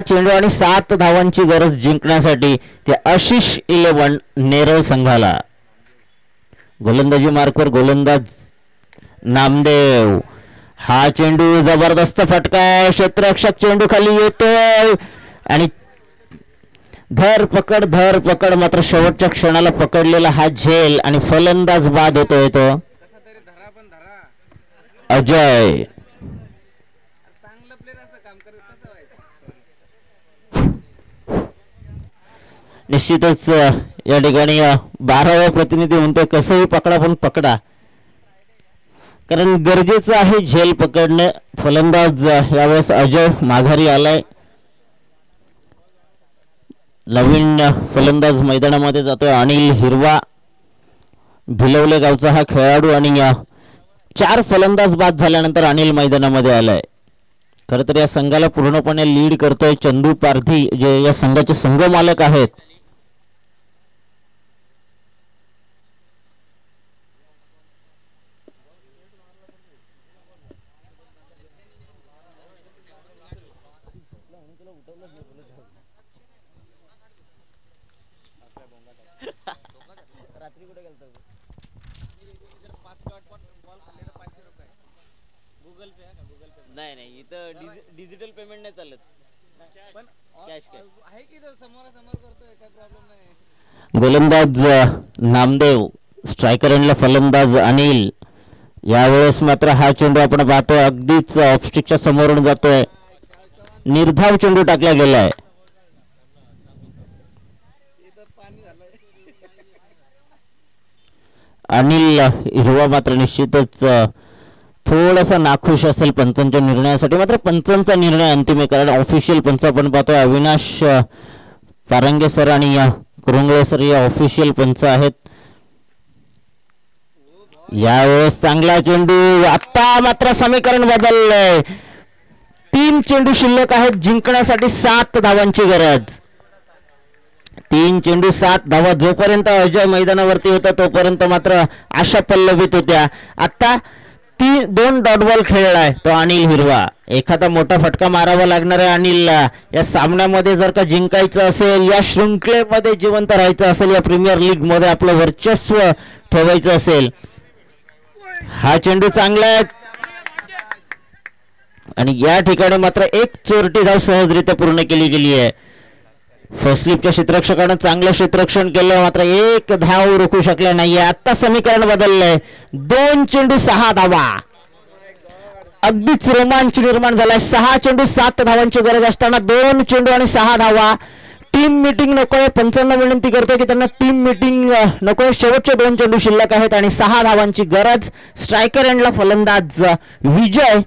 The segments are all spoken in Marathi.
चेंडू आणि 7 धावांची गरज जिंकण्यासाठी ते आशिष 11 नेरळ संघाला. गोलंदाजी मार्कवर गोलंदाज नामदेव. हा चेंडू जबरदस्त फटका, क्षेत्ररक्षक चेंडू खाली येतोय आणि धर पकड मात्र शेवटच्या क्षणाला पकडलेला हा झेल आणि फलंदाज बाद होतोय तो अजय. निश्चितच या ठिकाणी 12वा प्रतिनिधी म्हणतोय कसंही पकडा पण पकडा, कारण गरजेचं आहे झेल पकडणे. फलंदाज यावेळेस अजय माघारी आलाय. नवीन फलंदाज मैदानामध्ये जातोय अनिल हिरवा, भिलवले गावचा हा खेळाडू आणि 4 फलंदाज बाद झाल्यानंतर अनिल मैदानामध्ये आलाय. खरं तर या संघाला पूर्णपणे लीड करतोय चंदू पारधी, जे या संघाचे संघ मालक आहेत. नाही इथं डिजिटल पेमेंट नाही चालत, पण कॅश आहे की समोरासमोर करतोय, काय प्रॉब्लेम नाही. गोलंदाज नामदेव, स्ट्रायकर एंडला फलंदाज अनिल. यावेळेस मात्र हा चेंडू आपण पाहतोय अगदीच ऑफस्टिकच्या समोरून जातोय. निर्धाव चेंडू टाकला गेलाय. अनिल हिरवा मात्र निश्चितच थोडासा नाखुश असेल पंचांच्या निर्णयासाठी. मात्र पंचांचा निर्णय अंतिम आहे, कारण ऑफिशियल पंच आपण पाहतोय अविनाश पारंगे सर आणि कुरुंगळे सर या ऑफिशियल पंच आहेत. यावेळेस चांगला चेंडू. आता मात्र समीकरण बदललंय. 3 चेंडू शिल्लक आहेत, जिंकण्यासाठी 7 धावांची गरज. 3 चेंडू 7 धावा. जोपर्यंत अजय मैदानावरती होता तोपर्यंत मात्र आशा पल्लवित होत्या. आता 2 डॉट बॉल खेळलाय तो अनिल हिरवा. एखादा मोठा फटका मारावा लागणार आहे अनिलला. या सामन्यामध्ये जर का जिंकायचं असेल, या शृंखलेमध्ये जिवंत राहायचं असेल, या प्रीमियर लीग मध्ये आपलं वर्चस्व ठेवायचं असेल. हा चेंडू चांगला आहे आणि या ठिकाणी मात्र 1 चोरटी धाव सहजरित्या पूर्ण केली गेली आहे. फर्स्ट स्लिपच्या क्षेत्ररक्षकानं चांगलं क्षेत्ररक्षण केलं, मात्र 1 धाव रोखू शकला नाहीये. आता समीकरण बदललंय. 2 चेंडू 6 धावा. अगदीच रोमांच निर्माण झालाय. 6 चेंडू 7 धावांची गरज असताना 2 चेंडू आणि 6 धावा. टीम मीटिंग नकोय. पंचांना विनंती करतोय की त्यांना टीम मीटिंग नकोय. शेवटचे 2 चेंडू शिल्लक आहेत आणि 6 धावांची गरज. स्ट्रायकर एंडला फलंदाज विजय.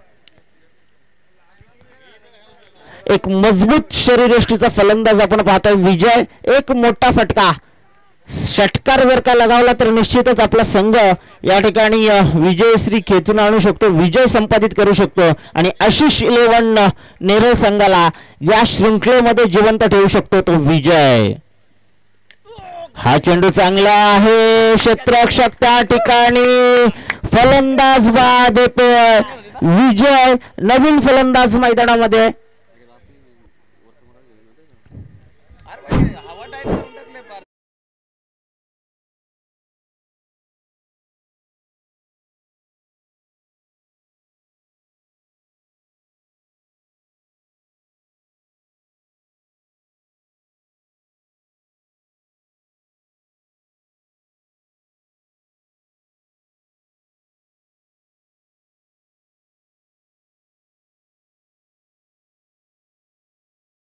एक मजबूत शरीरयष्टीचा फलंदाज आपण पाहतोय विजय. एक मोठा फटका, षटकार जर का लगावला तर निश्चितच आपला संघ या ठिकाणी विजयश्री खेचून आणू शकतो, विजय संपादित करू शकतो आणि आशिष 11 नेरळ संघाला या शृंखलेमध्ये जिवंत ठेवू शकतो तो विजय. हा चेंडू चांगला आहे. क्षेत्ररक्षक त्या ठिकाणी फलंदाज बाद येतोय. विजय नवीन फलंदाज मैदानामध्ये.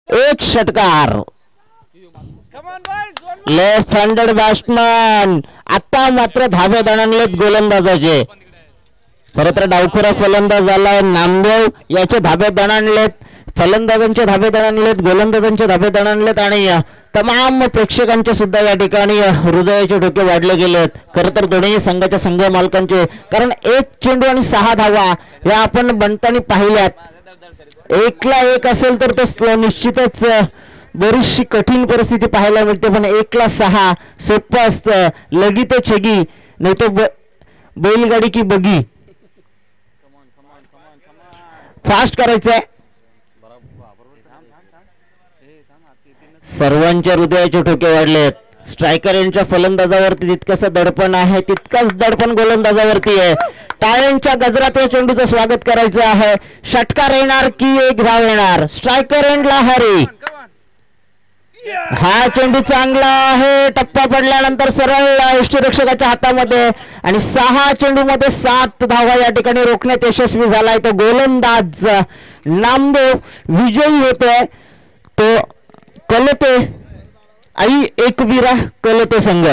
एक षटकार. Left handed batsman. आता मात्र धाबे दणाणलेत गोलंदाजाचे. खरं तर डावखुरा फलंदाज आलाय नामदेव, याचे धाबे दणाणलेत. फलंदाजांचे धाबे दणाणलेत, गोलंदाजांचे धाबे दणाणलेत आणि तमाम प्रेक्षकांचे सुद्धा या ठिकाणी हृदयाचे ठोके वाढले गेलेत. खरं तर दोन्ही संघाच्या संघ मालकांचे, कारण 1 चेंडू आणि 6 धावा या आपण बनताना पाहिल्यात. 1ला 1 असेल तर तो निश्चितच बरीचशी कठीण परिस्थिती पाहायला मिळते, पण 1ला 6 सोपं असतं. लगी तो छगी, नाही तो बैलगाडी की बगी. फास्ट करायचंय. सर्वांच्या हृदयाचे ठोके वाढलेत। स्ट्रायकर यांच्या फलंदाजावरती तितकंसं दडपण आहे, तितकंच दडपण गोलंदाजावरती आहे। टाळ्यांच्या गजरात या चेंडूचं स्वागत करायचं आहे। षटकार येणार की एक धाव येणार? स्ट्रायकर एंड लहारी, हा चेंडू चांगला आहे, टप्पा पडल्यानंतर सरळ यष्टीरक्षकाच्या हातामध्ये आणि 6 चेंडू मध्ये 7 धावा या ठिकाणी रोखण्यात यशस्वी झालाय। तो गोलंदाज नामदेव विजयी होतोय। तो कलते आई एकवीरा कलते संघ।